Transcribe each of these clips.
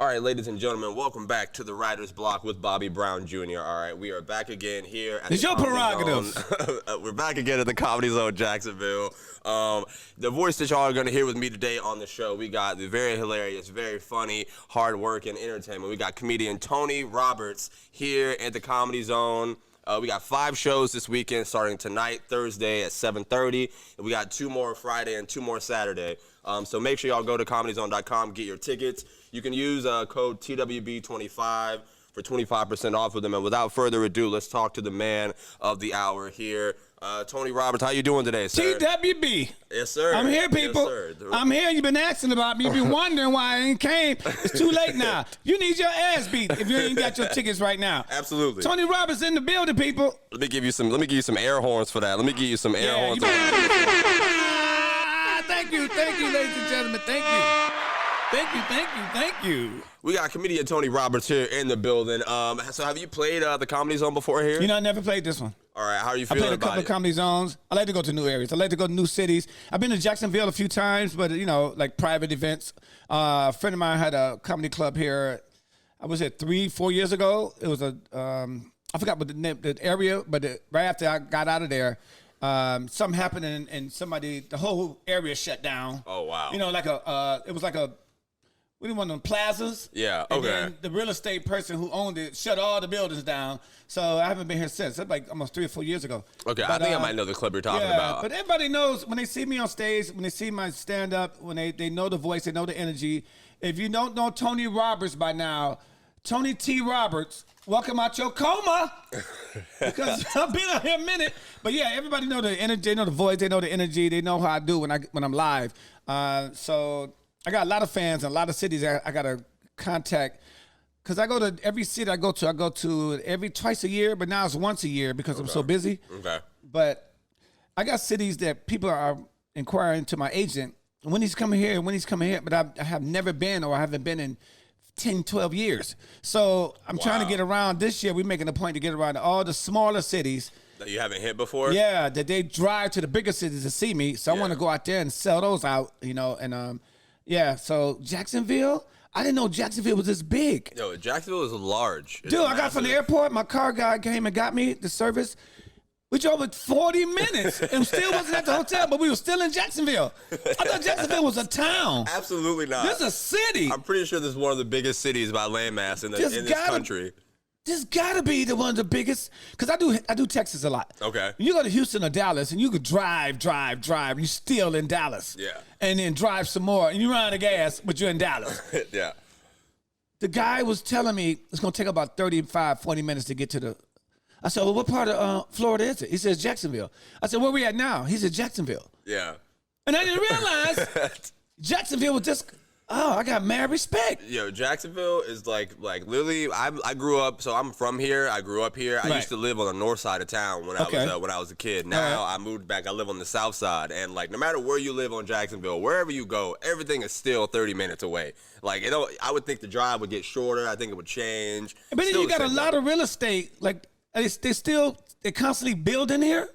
All right, ladies and gentlemen, welcome back to the Writer's Block with Bobby Brown Jr. All right, we are back again here at it's the your prerogative. We're back again at the ComedyZone, Jacksonville. The voice that y'all are going to hear with me today on the show, we got the very hilarious, very funny, hard-working entertainment. We got comedian Tony Roberts here at the ComedyZone. We got 5 shows this weekend, starting tonight, Thursday at 7:30. And we got 2 more Friday and 2 more Saturday. So make sure y'all go to ComedyZone.com, get your tickets. You can use code TWB25 for 25% off with them. And without further ado, let's talk to the man of the hour here. Tony Roberts, how you doing today, sir? TWB. Yes, sir. I'm here, people. Yes, sir. I'm here. You've been asking about me. You've been wondering why I ain't came. It's too late now. You need your ass beat if you ain't got your tickets right now. Absolutely. Tony Roberts in the building, people. Let me give you some air horns for that. Let me give you some air horns. Thank you, ladies and gentlemen. Thank you. We got comedian Tony Roberts here in the building. So have you played the ComedyZone before here? You know, I never played this one. All right, how are you feeling about it? I played a couple of comedy zones. I like to go to new areas. I like to go to new cities. I've been to Jacksonville a few times, but, you know, like private events. A friend of mine had a comedy club here. I was at 3-4 years ago. It was I forgot what the area, but right after I got out of there, something happened and the whole area shut down. Oh, wow. You know, it was like we didn't want them plazas. Yeah, and okay. then the real estate person who owned it shut all the buildings down. So I haven't been here since. That's like almost 3 or 4 years ago. Okay, but, I think I might know the club you're talking about. But everybody knows when they see me on stage, when they see my stand-up, when they know the voice, they know the energy. If you don't know Tony Roberts by now, Tony T. Roberts, welcome out your coma. Because I've been out here a minute. But yeah, everybody know the energy, they know the voice, they know the energy, they know how I do when I'm live. So I got a lot of fans in a lot of cities I got to contact. Because I go to every city I go to every twice a year, but now it's once a year because I'm so busy. Okay. But I got cities that people are inquiring to my agent, when he's coming here, but I have never been, or I haven't been in 10, 12 years. So I'm trying to get around this year. We're making a point to get around to all the smaller cities. That you haven't hit before? Yeah, that they drive to the bigger cities to see me. So I want to go out there and sell those out, you know, and yeah, so Jacksonville, I didn't know Jacksonville was this big. Yo, Jacksonville is large. Dude, I got from the airport, my car guy came and got me, the service. We drove it 40 minutes and still wasn't at the hotel, but we were still in Jacksonville. I thought Jacksonville was a town. Absolutely not. This is a city. I'm pretty sure this is one of the biggest cities by landmass in this country. This gotta be one of the biggest, because I do Texas a lot. Okay. You go to Houston or Dallas, and you could drive, and you're still in Dallas. Yeah. And then drive some more, and you run out of gas, but you're in Dallas. Yeah. The guy was telling me it's gonna take about 35, 40 minutes to get to the. I said, well, what part of Florida is it? He says Jacksonville. I said, where we at now? He said Jacksonville. Yeah. And I didn't realize Jacksonville was just. Oh, I got mad respect. Yo, Jacksonville is like literally. I grew up, so I'm from here. I grew up here. I used to live on the north side of town when I was a kid. Now I moved back. I live on the south side, and like no matter where you live on Jacksonville, wherever you go, everything is still 30 minutes away. Like I would think the drive would get shorter. I think it would change. But then you got a lot of real estate. Like they constantly building here.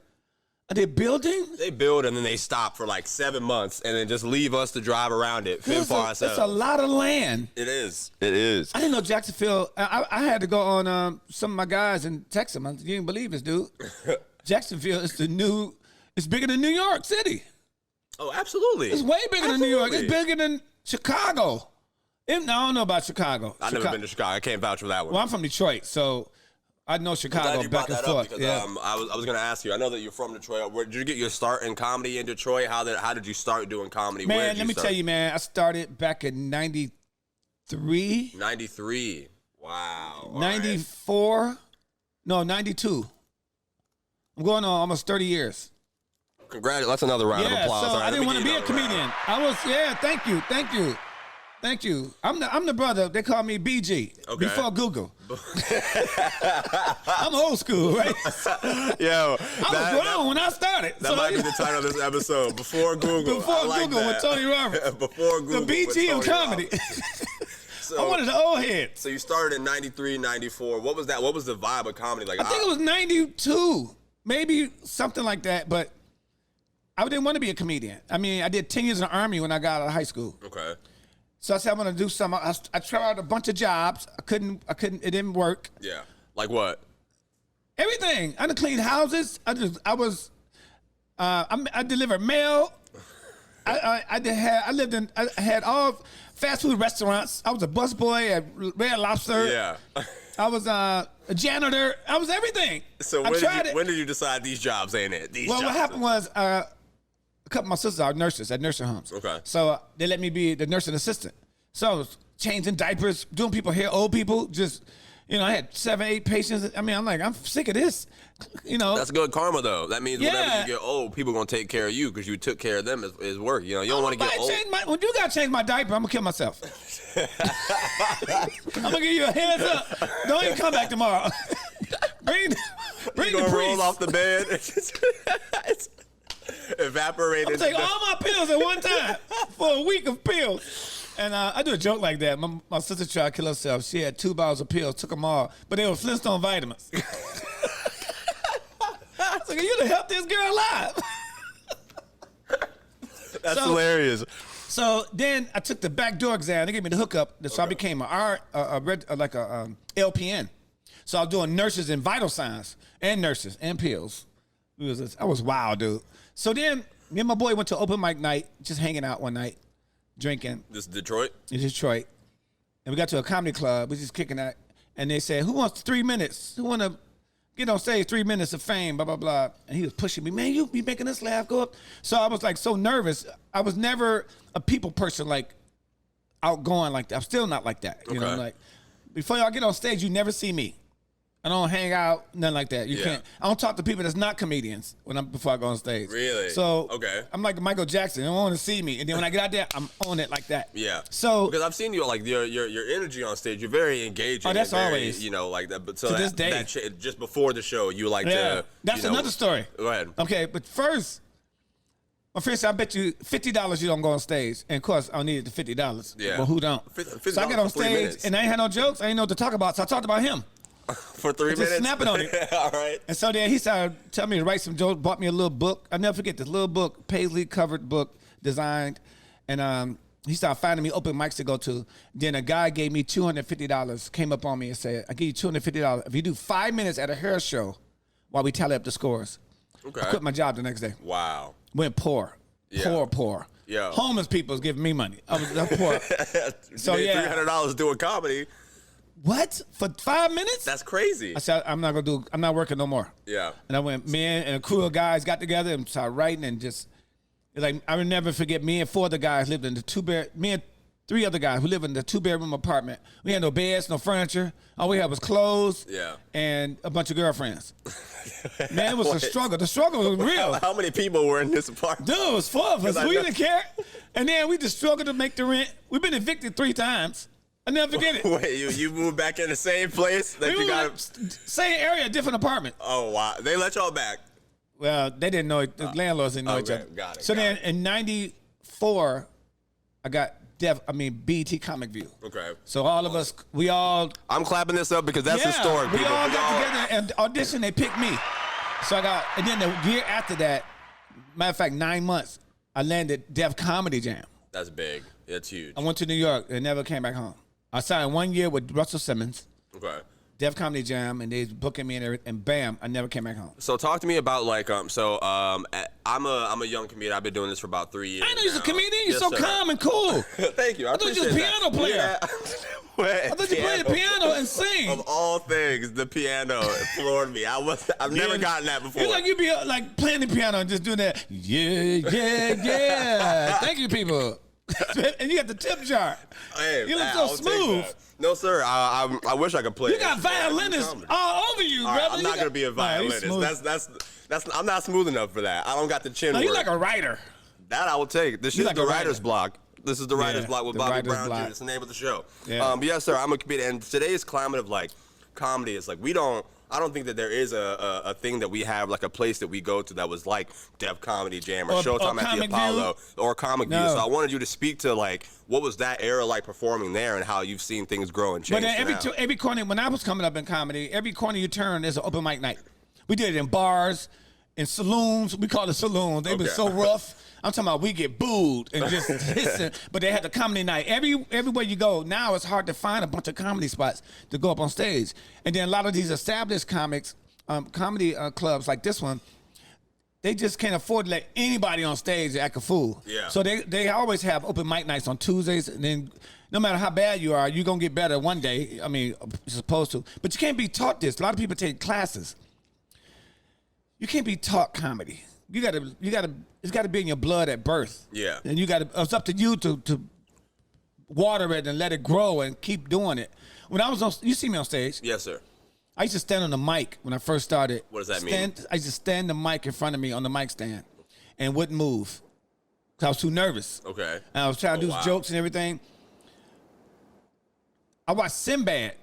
Are they building? They build and then they stop for like 7 months and then just leave us to drive around it, fend for ourselves. It's a lot of land. It is. It is. I didn't know Jacksonville. I had to go on some of my guys and text them. You didn't believe this, dude. Jacksonville is it's bigger than New York City. Oh, absolutely. It's way bigger than New York. It's bigger than Chicago. I don't know about Chicago. I've never been to Chicago. I can't vouch for that one. Well, I'm from Detroit, so I know Chicago back and forth. Because, I was going to ask you. I know that you're from Detroit. Where did you get your start in comedy in Detroit? How did you start doing comedy? Man, let me tell you, man. I started back in 93. 93. Wow. 94. No, 92. I'm going on almost 30 years. Congratulations. That's another round of applause. So I didn't want to be a comedian. Thank you. I'm the brother. They call me BG before Google. I'm old school, right? Yo, I was grown when I started. That might be the title of this episode. Before Google. Before Google with Tony Roberts. Before Google. The BG of comedy. So, I'm one of the old heads. So you started in 93, 94. What was that? What was the vibe of comedy like? I think it was 92, maybe something like that. But I didn't want to be a comedian. I mean, I did 10 years in the Army when I got out of high school. Okay. So I said I'm gonna do something. I tried a bunch of jobs. I couldn't. It didn't work. Yeah. Like what? Everything. I done cleaned houses. I delivered mail. I had all fast food restaurants. I was a busboy at Red Lobster. Yeah. I was a janitor. I was everything. So when did you decide these jobs ain't it? What happened was a couple of my sisters are nurses at nursing homes. Okay. So they let me be the nursing assistant. So I was changing diapers, doing people hair, old people, just, I had 7, 8 patients. I mean, I'm like, I'm sick of this. That's good karma, though. That means whenever you get old, people are going to take care of you because you took care of them as work. You don't want to get old. When you got to change my diaper, I'm going to kill myself. I'm going to give you a heads up. Don't even come back tomorrow. bring the priest. Roll off the bed. It's evaporated. I'm take all my pills at one time for a week of pills. And I do a joke like that. My sister tried to kill herself. She had 2 bottles of pills, took them all, but they were Flintstone vitamins. So you're the healthiest girl alive. That's hilarious. So then I took the backdoor exam. They gave me the hookup, so I became a LPN. So I was doing nurses and vital signs and nurses and pills. I was wild, dude. So then me and my boy went to open mic night, just hanging out one night, drinking. This is Detroit? In Detroit. And we got to a comedy club. We just kicking that. And they said, who wants 3 minutes? Who want to get on stage, 3 minutes of fame, blah, blah, blah. And he was pushing me, man, you be making us laugh, go up. So I was like so nervous. I was never a people person, like outgoing like that. I'm still not like that. You know, like before y'all get on stage, you never see me. I don't hang out, nothing like that. You can't. I don't talk to people that's not comedians before I go on stage. Really? So I'm like Michael Jackson. They don't want to see me, and then when I get out there, I'm on it like that. Yeah. So because I've seen you like your energy on stage, you're very engaging. Oh, that's very, always. Like that. But so to this day, just before the show, you like to. That's another story. Go ahead. Okay, but first. My friend said, I bet you $50 you don't go on stage. And of course, I needed the $50. Yeah. Well, who don't? So I got on stage, and I ain't had no jokes. I ain't know what to talk about, so I talked about him. For 3 minutes? Just snapping on it. All right. And so then he started telling me to write some jokes, bought me a little book. I'll never forget this little book, paisley covered book, designed. And he started finding me open mics to go to. Then a guy gave me $250, came up on me and said, I give you $250 if you do 5 minutes at a hair show while we tally up the scores. Okay. I quit my job the next day. Wow. Went poor. Yeah. Poor. Yeah. Homeless people was giving me money. I was poor. So yeah. $300 doing comedy. What? For 5 minutes? That's crazy. I said, I'm not working no more. Yeah. And I went, me and a crew of guys got together and started writing and just, like, I will never forget, me and 4 other guys lived in me and 3 other guys who lived in the 2-bedroom apartment. We had no beds, no furniture. All we had was clothes and a bunch of girlfriends. Man, it was a struggle. The struggle was real. How many people were in this apartment? Dude, it was 4 of us. We didn't care. And then we just struggled to make the rent. We've been evicted 3 times. I never forget it. Wait, you moved back in the same place that you got? Same area, different apartment. Oh, wow. They let y'all back? Well, they didn't know it. The landlords didn't know each other. Got it. So then in 94, I got BET Comic View. Okay. So all of us, I'm clapping this up because that's historic. We all got together and auditioned. They picked me. So and then the year after that, matter of fact, 9 months, I landed Def Comedy Jam. That's big. That's huge. I went to New York and never came back home. I signed 1 year with Russell Simmons. Okay. Def Comedy Jam, and they was booking me and bam, I never came back home. So talk to me about I'm a young comedian. I've been doing this for about 3 years. I know you're a comedian. You're Yes, so sir. calm and cool. Thank you. I thought you was a piano player. Yeah. I thought you played the piano and sing. Of all things, the piano floored me. I've never gotten that before. You're like you'd be like playing the piano and just doing that. Yeah. Thank you, people. And you got the tip jar. Hey, you look so smooth. No, sir. I wish I could play. You got violinists all over you, brother. I'm not gonna be a violinist. That's I'm not smooth enough for that. I don't got the chin. No, work. you're like a writer. That I will take. This is like the a writer's writer. block. This is the writer's block with Bobby Writer's Brown Block. Jr. It's the name of the show. Yeah. But yes, sir. I'm a comedian, and today's climate of like comedy is like I don't think that there is a thing that we have, like a place that we go to that was like Def Comedy Jam or Showtime at the Apollo or Comic View. So I wanted you to speak to like what was that era like performing there and how you've seen things grow and change. But every corner, when I was coming up in comedy, every corner you turn is an open mic night. We did it in bars, in saloons. We call it saloons. They've been so rough. I'm talking about we get booed and just hissing. But they had the comedy night. Everywhere you go, now it's hard to find a bunch of comedy spots to go up on stage. And then a lot of these established comics, comedy clubs like this one, they just can't afford to let anybody on stage act a fool. Yeah. So they always have open mic nights on Tuesdays, and then no matter how bad you are, you're going to get better one day. I mean, you're supposed to. But you can't be taught this. A lot of people take classes. You can't be taught comedy. It's got to be in your blood at birth. Yeah. And it's up to you to water it and let it grow and keep doing it. When I was on, you see me on stage. Yes, sir. I used to stand on the mic when I first started. What does that mean? I used to stand the mic in front of me on the mic stand and wouldn't move because I was too nervous. Okay. And I was trying to do jokes and everything. I watched Sinbad,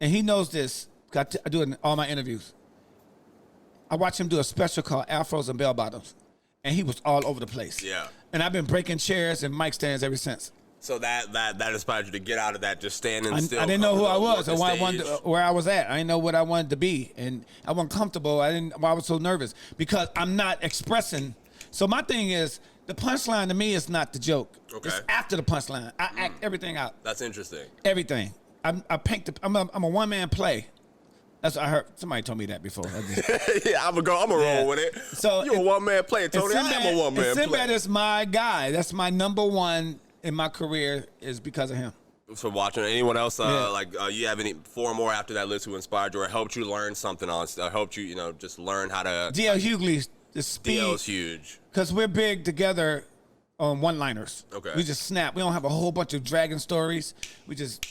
and he knows this. I do it in all my interviews. I watched him do a special called Afros and Bell Bottoms, and he was all over the place. Yeah. And I've been breaking chairs and mic stands ever since. So that inspired you to get out of that, just standing still. I didn't know who I was or where where I was at. I didn't know what I wanted to be, and I wasn't comfortable. I was so nervous because I'm not expressing. So my thing is, the punchline to me is not the joke. Okay. It's after the punchline. I act everything out. That's interesting. Everything. I'm a one man play. That's what I heard. Somebody told me that before. Yeah, I'm gonna roll with it. So you're a one man player, Tony. I am a one man player. Sinbad is my guy. That's my number one in my career is because of him. For watching anyone else, you have any 4 more after that list who inspired you or helped you learn something else, helped you, just learn how to. D.L. Hughley, the speed. D.L.'s huge. Because we're big together on one-liners. Okay. We just snap. We don't have a whole bunch of dragon stories. We just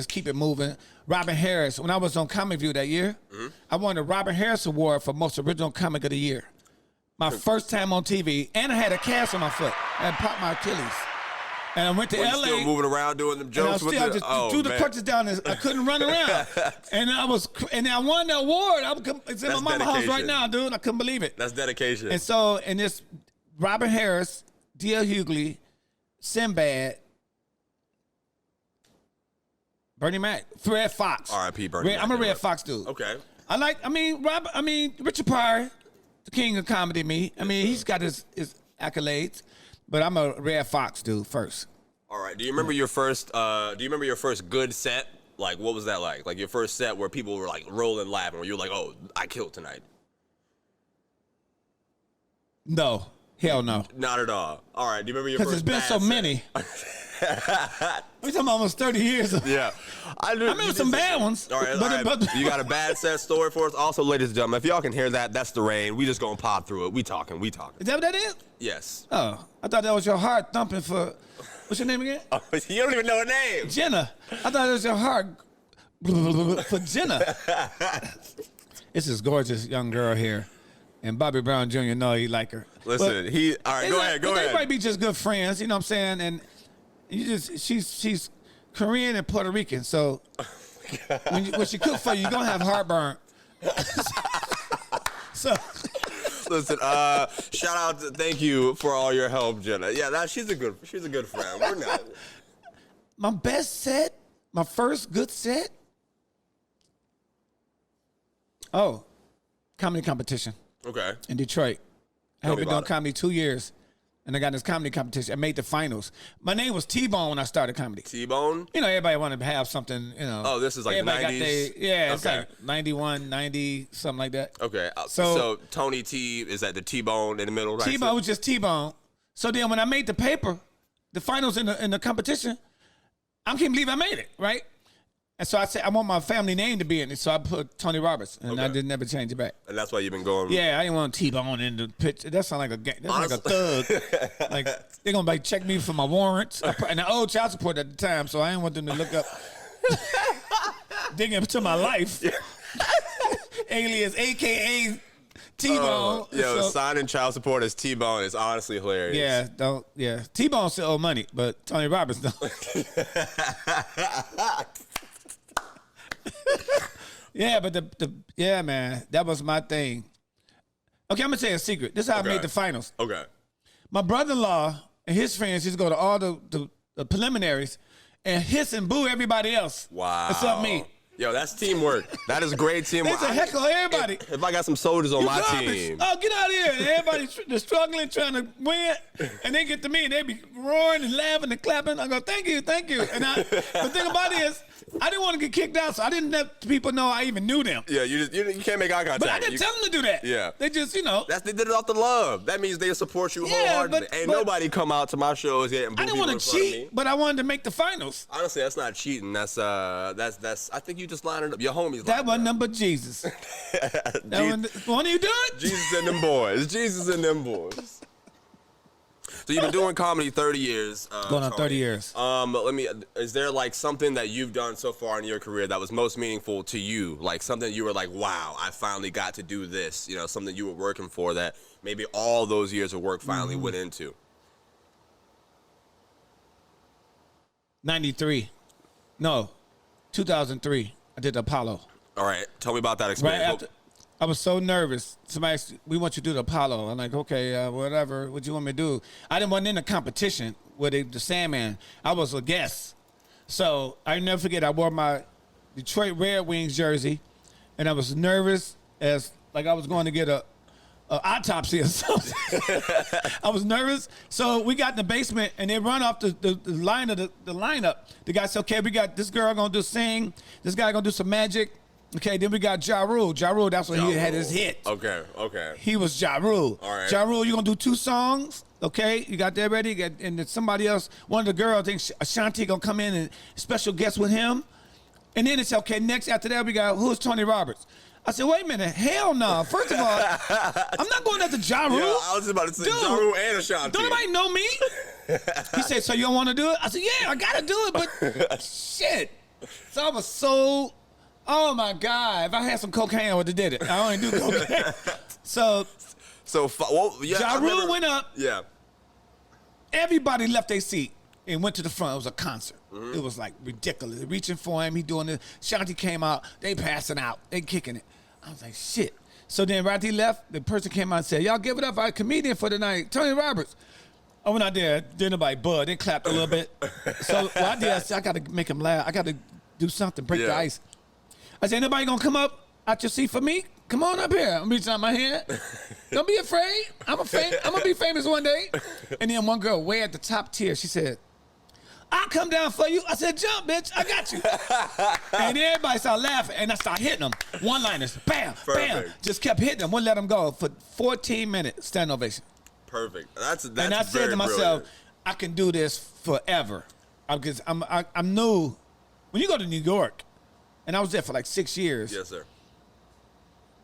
keep it moving. Robin Harris, when I was on Comic View that year, I won the Robin Harris Award for Most Original Comic of the Year. My first time on TV, and I had a cast on my foot. I had popped my Achilles. And I went to LA. Still moving around doing them jokes. And I just threw the crutches down. I couldn't run around. And I won the award. It's in my mama's house right now, dude. I couldn't believe it. That's dedication. And so, this Robin Harris, D.L. Hughley, Sinbad, Bernie Mac, Red Fox. R.I.P. Bernie Mac. I'm a Red Fox dude. Okay. Richard Pryor, the king of comedy. He's got his accolades. But I'm a Red Fox dude first. All right. Do you remember your first? Good set? Like, what was that like? Like your first set where people were like rolling, laughing, where you were like, "Oh, I killed tonight." No, hell no. Not at all. All right. Do you remember your first? Because there's been so many. We're talking almost 30 years. Yeah. I remember some bad ones. All right. You got a bad set story for us? Also, ladies and gentlemen, if y'all can hear that, that's the rain. We just gonna pop through it. We talking. Is that what that is? Yes. Oh, I thought that was your heart thumping for, what's your name again? Oh, you don't even know her name. Jenna. I thought it was your heart for Jenna. It's this gorgeous young girl here. And Bobby Brown Jr. know he like her. Listen, all right, go ahead. They might be just good friends, you know what I'm saying? And she's Korean and Puerto Rican, so when she cook for you, you're gonna have heartburn. So listen, shout out, thank you for all your help, Jenna. Yeah, she's a good friend. We're not. My best set, my first good set. Oh, comedy competition. Okay. In Detroit. I had been doing comedy 2 years. And I got this comedy competition. I made the finals. My name was T-Bone when I started comedy. T-Bone? Everybody wanted to have something, Oh, this is like the 90s? It's like 91, 90, something like that. Okay. So Tony T, is that the T-Bone in the middle, right? T-Bone was just T-Bone. So then when I made the paper, the finals in the competition, I can't believe I made it, right? And so I said, I want my family name to be in it. So I put Tony Roberts, and I didn't never change it back. And that's why you've been going. Yeah, I didn't want T-Bone in the picture. That sounds like a gang. That's like a thug. Like, they're going to check me for my warrants. And I owed child support at the time, so I didn't want them to look up, dig into my life. Alias, a.k.a. T-Bone. Signing child support as T-Bone is honestly hilarious. Yeah. T-Bone still owe money, but Tony Roberts don't. Yeah, but man, that was my thing. Okay, I'm gonna tell you a secret. This is how I made the finals. Okay. My brother-in-law and his friends used to go to all the preliminaries and hiss and boo everybody else. Wow. Except me. Yo, that's teamwork. That is great teamwork. They say heckle everybody. If I got some soldiers on my garbage. team. Oh, get out of here. And everybody's struggling, trying to win. And they get to me and they be roaring and laughing and clapping. I go, thank you, thank you. And the thing about it is, I didn't want to get kicked out, so I didn't let people know I even knew them. Yeah, you can't make eye contact. But I didn't tell them to do that. Yeah. They just, they did it off the love. That means they support you wholeheartedly. Ain't nobody come out to my shows yet and boo I didn't people want to in front of cheat, me. but I wanted to make the finals. Honestly, that's not cheating. That's I think you just lined it up. Your homies. That wasn't nothing but Jesus. Want you do it? Jesus and them boys. Jesus and them boys. So you've been doing comedy 30 years. Going on Tony. 30 years. Is there like something that you've done so far in your career that was most meaningful to you? Like something you were like, wow, I finally got to do this. You know, something you were working for that maybe all those years of work finally went into. 2003. I did the Apollo. All right, tell me about that experience. Right after, I was so nervous. Somebody asked, we want you to do the Apollo. I'm like, okay, whatever. What you want me to do? I didn't want in a competition with the Sandman. I was a guest. So I never forget, I wore my Detroit Red Wings jersey, and I was nervous as like I was going to get a autopsy or something. I was nervous. So we got in the basement, and they run off the line of the lineup. The guy said, okay, we got this girl going to sing. This guy going to do some magic. Okay, then we got Ja Rule. Ja Rule, that's when he had his hit. Okay. He was Ja Rule. All right. Ja Rule, you're going to do 2 songs. Okay, you got that ready? And then somebody else, one of the girls, I think Ashanti going to come in and special guest with him. And then it's okay, next after that, we got, who's Tony Roberts? I said, wait a minute, hell no. First of all, I'm not going after Ja Rule. Yeah, I was about to say Ja Rule and Ashanti. Don't nobody know me? He said, so you don't want to do it? I said, yeah, I got to do it, but shit. So I was so, oh my God. If I had some cocaine, I would have did it. I only do cocaine. Ja Rule went up. Yeah. Everybody left their seat and went to the front. It was a concert. Mm-hmm. It was like ridiculous. They're reaching for him. He doing it. Shanti came out. They passing out. They kicking it. I was like, shit. So then right after he left, the person came out and said, y'all give it up for our comedian for the night, Tony Roberts. I went out there. Didn't nobody bud. They clapped a little bit. So what I did, I said, I got to make him laugh. I got to do something, break the ice. I said, anybody going to come up out your seat for me? Come on up here. I'm reaching out my hand. Don't be afraid. I'm going to be famous one day. And then one girl way at the top tier, she said, I'll come down for you. I said, jump, bitch. I got you. And everybody started laughing, and I started hitting them. One-liners. Bam, bam. Just kept hitting them. Wouldn't let them go for 14 minutes. Standing ovation. Perfect. That's and I said to myself, I can do this forever. Because I'm new. When you go to New York, and I was there for like 6 years. Yes, sir.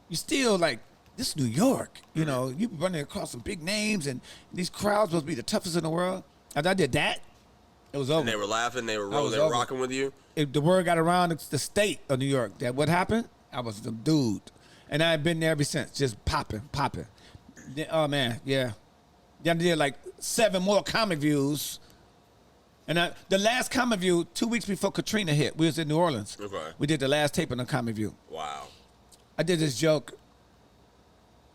You still like, this is New York. You know, you running across some big names, and these crowds supposed to be the toughest in the world. After I did that, it was over. And they were laughing, they were rolling, they were rocking with you? The word got around the state of New York that what happened, I was the dude. And I've been there ever since, just popping. Oh, man, yeah. Then I did like 7 more comic views. And the last comic view, 2 weeks before Katrina hit, we was in New Orleans. Okay. We did the last tape on the comic view. Wow. I did this joke.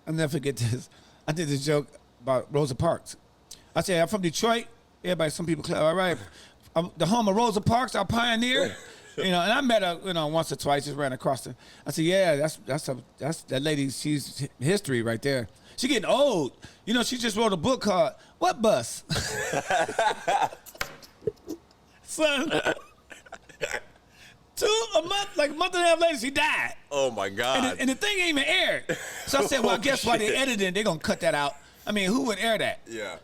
I'll never forget this. I did this joke about Rosa Parks. I said, I'm from Detroit. Everybody, some people clap, all right. I'm the home of Rosa Parks, our pioneer. And I met her, once or twice, just ran across her. I said, yeah, that's that lady, she's history right there. She getting old. She just wrote a book called What Bus? Son. A month and a half later, she died. Oh my God. And the thing ain't even aired. So I said, well, guess why they edited it? They're going to cut that out. I mean, who would air that? Yeah.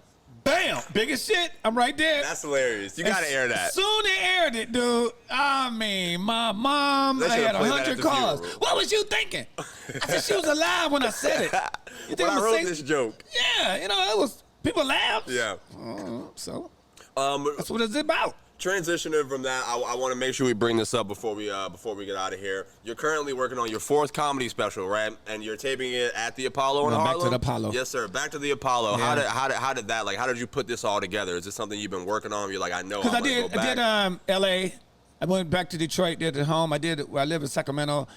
Bam! Biggest shit. I'm right there. That's hilarious. You got to air that. Soon they aired it, dude. I mean, my mom, I had 100 calls. What was you thinking? I said, she was alive when I said it. When I wrote this joke. Yeah, it was, people laughed. Yeah. So, that's what it's about. Transitioning from that, I want to make sure we bring this up before we get out of here. You're currently working on your 4th comedy special, right? And you're taping it at the Apollo in Harlem. Back to the Apollo. Yes, sir. Back to the Apollo. Yeah. How did that? Like, how did you put this all together? Is this something you've been working on? You're like, I know. Because I did L.A. I went back to Detroit. Did it home. I live in Sacramento.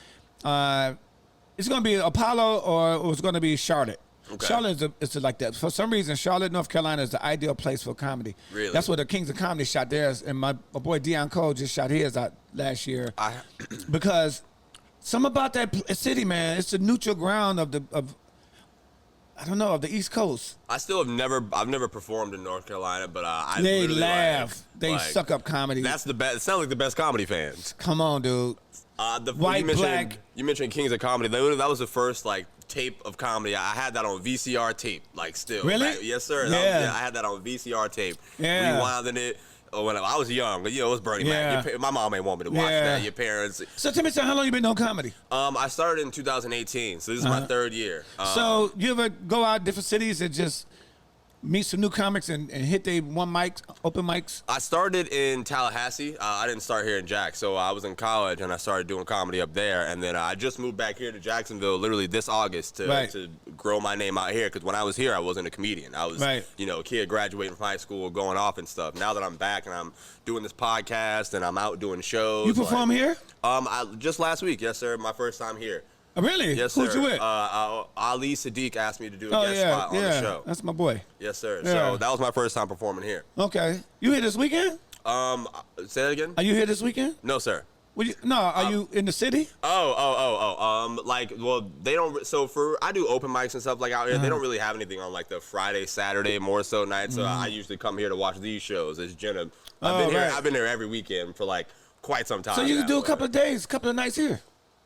It's going to be Apollo or it was going to be Charlotte. Okay. Charlotte is like that. For some reason, Charlotte, North Carolina is the ideal place for comedy. Really? That's where the Kings of Comedy shot theirs, and my boy Dion Cole just shot his out last year. Because something about that city, man, it's the neutral ground of the East Coast. I've never performed in North Carolina, but they laugh. They suck up comedy. That's the best. It sounds like the best comedy fans. Come on, dude. White, black. You mentioned Kings of Comedy. That was the first tape of comedy. I had that on VCR tape, still. Really? Yes, sir. Yeah. I had that on VCR tape. Yeah. Rewinding it. When I was young, it was Bernie Mac. My mom ain't want me to watch that. Your parents. So tell me, how long you been doing comedy? I started in 2018, so this is my third year. So you ever go out different cities and just meet some new comics and hit they open mics? I started in Tallahassee. I didn't start here in Jack. So I was in college and I started doing comedy up there. And then I just moved back here to Jacksonville literally this August to grow my name out here. Because when I was here, I wasn't a comedian. I was, a kid graduating from high school, going off and stuff. Now that I'm back and I'm doing this podcast and I'm out doing shows. You perform here? Just last week. Yes, sir. My first time here. Oh, really? Yes, sir. Who'd you with? Ali Sadiq asked me to do a guest spot on the show. That's my boy. Yes, sir. Yeah. So that was my first time performing here. Okay. You here this weekend? Say that again? Are you here this weekend? No, sir. Are you in the city? They don't. So I do open mics and stuff out here. They don't really have anything on the Friday, Saturday, more so night. So I usually come here to watch these shows. As Jenna, I've been here every weekend for quite some time. So you can do a couple of days, a couple of nights here.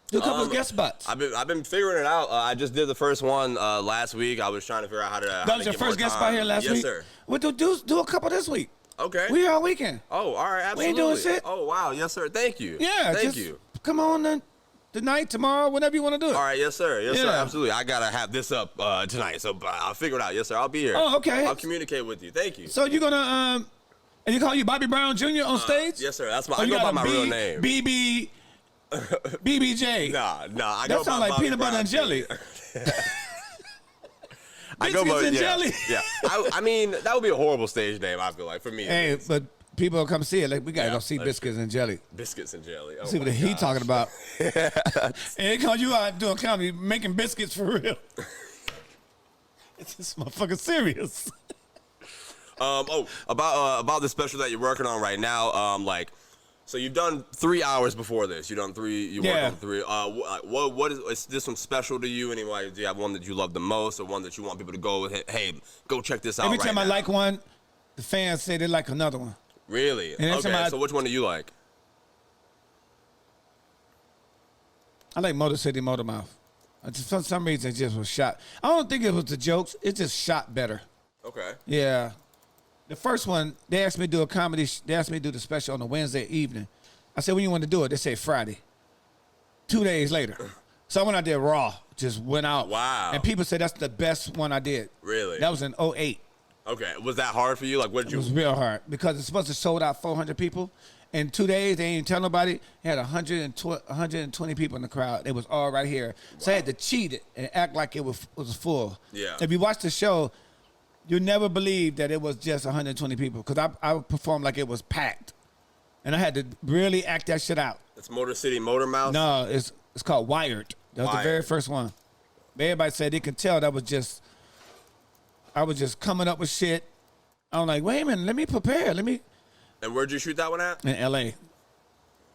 Do a couple of guest spots. I've been figuring it out. I just did the first one last week. I was trying to figure out how to. That was your first guest spot here last week? Yes, sir. Well, do a couple this week. Okay. We here all weekend. Oh, all right, absolutely. We ain't doing shit. Oh, wow, yes, sir. Thank you. Yeah, thank you. Come on tonight, tomorrow, whenever you want to do it. All right, yes, sir. Yes, sir. Absolutely. I gotta have this up tonight, so I'll figure it out. Yes, sir. I'll be here. Oh, okay. I'll communicate with you. Thank you. So you're gonna and you call you Bobby Brown Jr. on stage? Yes, sir. That's I go by my real name. BBJ. Nah. That sounds like Bobby peanut butter and jelly. I go by jelly. Yeah. I mean, that would be a horrible stage name. I feel like for me. Hey, but people will come see it. We gotta go see Biscuits and Jelly. Biscuits and jelly. Oh see what he talking about. And call you out doing comedy, making biscuits for real. It's this motherfucker serious. About the special that you're working on right now. So you've done 3 hours before this. You've done three. You worked on 3. What is this one special to you anyway? Do you have one that you love the most, or one that you want people to go? Hey, go check this out. Every time I like one, the fans say they like another one. Really? Okay. So which one do you like? I like Motor City, Motor Mouth. For some reason, it just was shot. I don't think it was the jokes. It just shot better. Okay. Yeah. The first one, they asked me to do a comedy. They asked me to do the special on a Wednesday evening. I said, when you want to do it? They said Friday. 2 days later. So I went out there raw. Just went out. Wow. And people said that's the best one I did. Really? That was in 2008. Okay. Was that hard for you? What did you... It was real hard because it's supposed to sold out 400 people. In 2 days, they ain't tell nobody. They had 120 people in the crowd. It was all right here. Wow. So I had to cheat it and act like it was full. Yeah. If you watch the show, you never believe that it was just 120 people because I performed like it was packed. And I had to really act that shit out. It's Motor City, Motor Mouth? No, it's called Wired. That was the very first one. Everybody said they could tell I was just coming up with shit. I'm like, wait a minute, let me prepare. And where'd you shoot that one at? In L.A.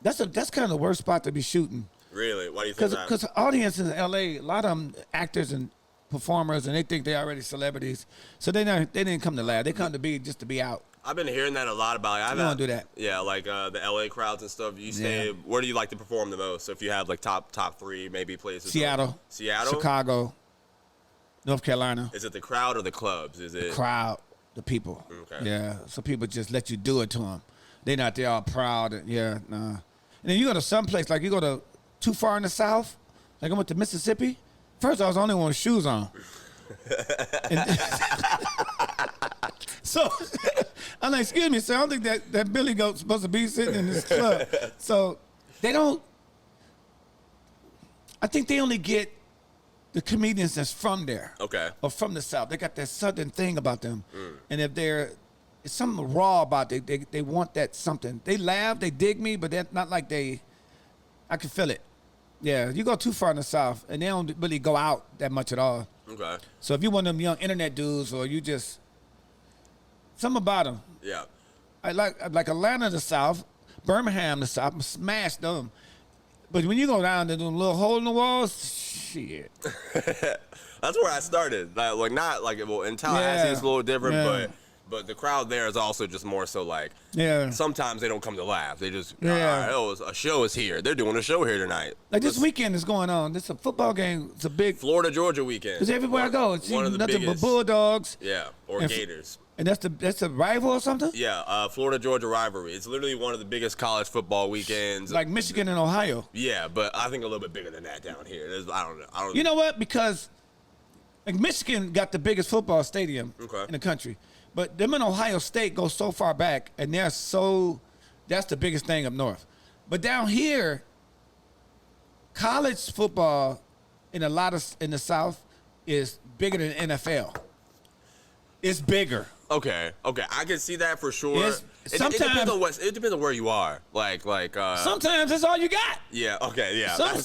That's kind of the worst spot to be shooting. Really? Why do you think that? Because audience in L.A., a lot of them actors and performers, and they think they're already celebrities. So they didn't come to laugh. They come to be just to be out. I've been hearing that a lot about. I don't do that. Yeah, the L.A. crowds and stuff. You stay. Where do you like to perform the most? So if you have top 3 maybe places. Seattle, Chicago, North Carolina. Is it the crowd or the clubs? Is it the crowd? The people. Okay. Yeah. So people just let you do it to them. They're not there all proud. And then you go to some place, like you go to too far in the South, like I went to Mississippi. First, I was the only one with shoes on. So I'm like, excuse me, sir, I don't think that Billy Goat's supposed to be sitting in this club. So they don't, I think they only get the comedians that's from there. Okay. Or from the South. They got that southern thing about them. And if it's something raw about it, they want that something. They laugh, they dig me, but they're not like I can feel it. Yeah, you go too far in the South, and they don't really go out that much at all. Okay. So if you one of them young internet dudes, or you just something about them. Yeah. I like Atlanta, the South, Birmingham, the South. I'm smashed them. But when you go down to them little hole in the walls, shit. That's where I started. Like not like well in Tallahassee it's a little different, but the crowd there is also just more so like sometimes they don't come to laugh. They just a show is here. They're doing a show here tonight. Like this weekend is going on. This is a football game. It's a big Florida Georgia weekend. Because everywhere I go, it's one of the nothing biggest. but Bulldogs. Yeah, or Gators. And that's a rival or something? Yeah, Florida Georgia rivalry. It's literally one of the biggest college football weekends. Like Michigan and Ohio. Yeah, but I think a little bit bigger than that down here. I don't know. You know what? Because like Michigan got the biggest football stadium in the country. But them in Ohio State go so far back, and that's the biggest thing up north. But down here, college football in the South is bigger than NFL. It's bigger. Okay, I can see that for sure. It depends on where you are. Like sometimes that's all you got. Yeah. Okay. Yeah. Some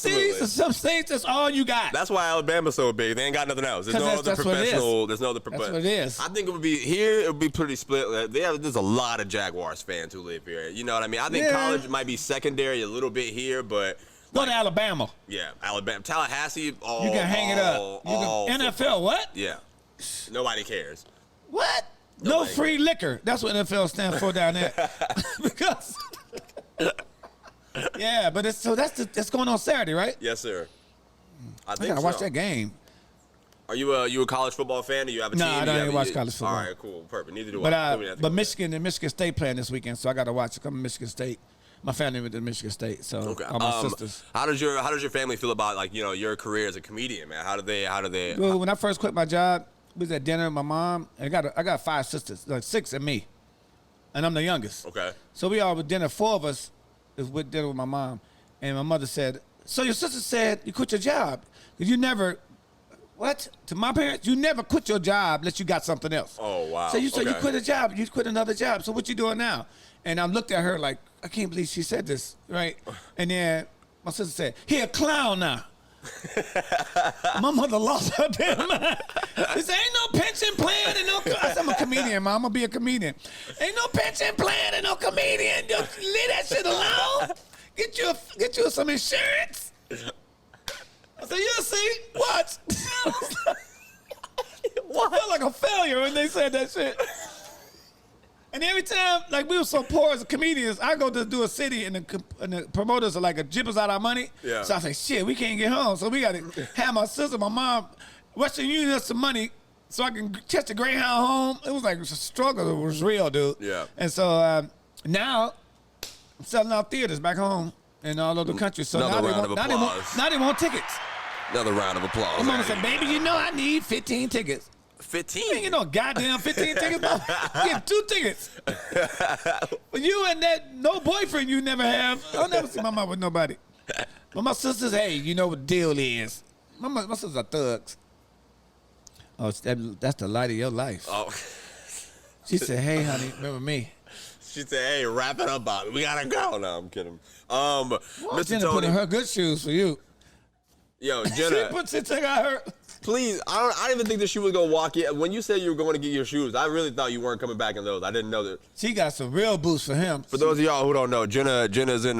states, that's all you got. That's why Alabama's so big. They ain't got nothing else. There's no other professional. There's no other professional. That's what it is. I think it would be here. It would be pretty split. There's a lot of Jaguars fans who live here. You know what I mean? I think college might be secondary a little bit here, but. Go to Alabama. Yeah, Alabama, Tallahassee. You can hang it up. NFL. What? Yeah. Nobody cares. What? No free liquor. That's what NFL stands for down there. Because, but that's going on Saturday, right? Yes, sir. I gotta watch that game. Are you a college football fan? Do you have a team? No, I don't even watch college football. All right, cool, perfect. Neither do I. But Michigan and Michigan State playing this weekend, so I gotta watch it. Come to Michigan State. My family went to Michigan State, so all my sisters. How does your family feel about your career as a comedian, man? How do they? Well, when I first quit my job, we was at dinner with my mom, and I got 5 sisters, like 6 and me, and I'm the youngest. Okay. So we all with dinner. 4 of us is with dinner with my mom, and my mother said, "So your sister said you quit your job because you never." What? To my parents, you never quit your job unless you got something else. Oh, wow. So you said you quit a job, you quit another job. So what you doing now? And I looked at her like, I can't believe she said this, right? And then my sister said, he a clown now. My mother lost her damn mind. She said, ain't no pension plan and no. I said, I'm a comedian, Mom. I'm gonna be a comedian. Ain't no pension plan and no comedian. Just leave that shit alone. Get you some insurance. I said, you'll see. Watch. I felt like a failure when they said that shit. And every time, like we were so poor as comedians, I go to do a city and the promoters are like a jibbers out our money. Yeah. So I say, shit, we can't get home. So we got to have my sister, my mom, Western Union us some money so I can catch the Greyhound home. It was like a struggle. It was real, dude. Yeah. And so now I'm selling out theaters back home in all over the country. So now they want tickets. Another round of applause. My mama said, baby, you know I need 15 tickets. 15? You know, goddamn 15 tickets, bro. Get 2 tickets. But you and that no boyfriend you never have. I'll never see my mom with nobody. But my sisters, hey, you know what the deal is. My sisters are thugs. Oh, that's the light of your life. Oh. She said, hey, honey, remember me. She said, hey, wrap it up, Bobby. We gotta go. No, I'm kidding. Mr. Jenna put on her good shoes for you. Yo, Jenna. She got her. Please, I didn't even think that she was gonna walk in. When you said you were going to get your shoes, I really thought you weren't coming back in those. I didn't know that. She got some real boots for him. For those of y'all who don't know, Jenna's in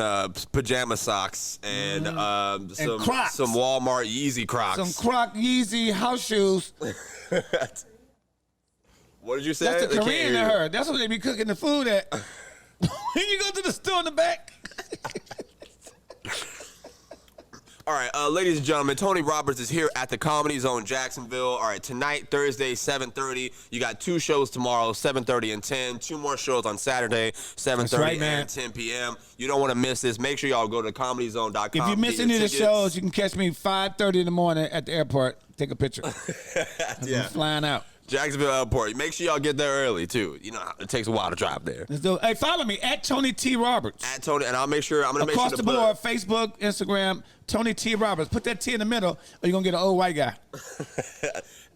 pajama socks and some Crocs. Some Walmart Yeezy Crocs. Some Croc Yeezy house shoes. What did you say? That's the Korean in her. That's what they be cooking the food at. When you go to the store in the back. All right, ladies and gentlemen, Tony Roberts is here at the ComedyZone Jacksonville. All right, tonight, Thursday, 7:30. You got 2 shows tomorrow, 7:30 and 10. 2 more shows on Saturday, 7:30 and 10 p.m. You don't want to miss this. Make sure y'all go to ComedyZone.com. If you miss any of the shows, you can catch me 5:30 in the morning at the airport. Take a picture. I'm flying out. Jacksonville Airport. Make sure y'all get there early, too. You know, it takes a while to drive there. Hey, follow me at Tony T. Roberts. At Tony, and I'm going to make sure Across to the board, Facebook, Instagram, Tony T. Roberts. Put that T in the middle, or you're going to get an old white guy.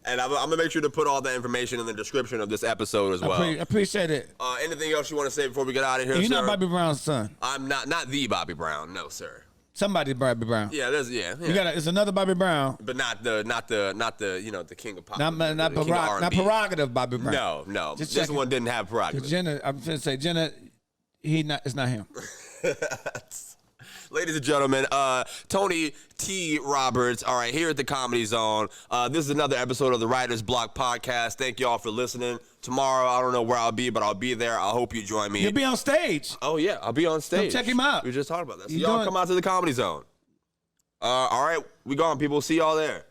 And I'm going to make sure to put all the information in the description of this episode as well. I appreciate it. Anything else you want to say before we get out of here, You're sir? not Bobby Brown's son. I'm not the Bobby Brown. No, sir. Somebody Bobby Brown. Yeah, It's another Bobby Brown. But not the the king of pop. Not prerogative Bobby Brown. No. This one didn't have prerogative. Jenna, I'm gonna say Jenna. It's not him. Ladies and gentlemen, Tony T. Roberts, all right, here at the Comedy Zone. This is another episode of the Writer's Block podcast. Thank you all for listening. Tomorrow, I don't know where I'll be, but I'll be there. I hope you join me. You'll be on stage. Oh, yeah, I'll be on stage. Come check him out. We were just talking about that. So y'all come out to the Comedy Zone. All right, we gone, people. See y'all there.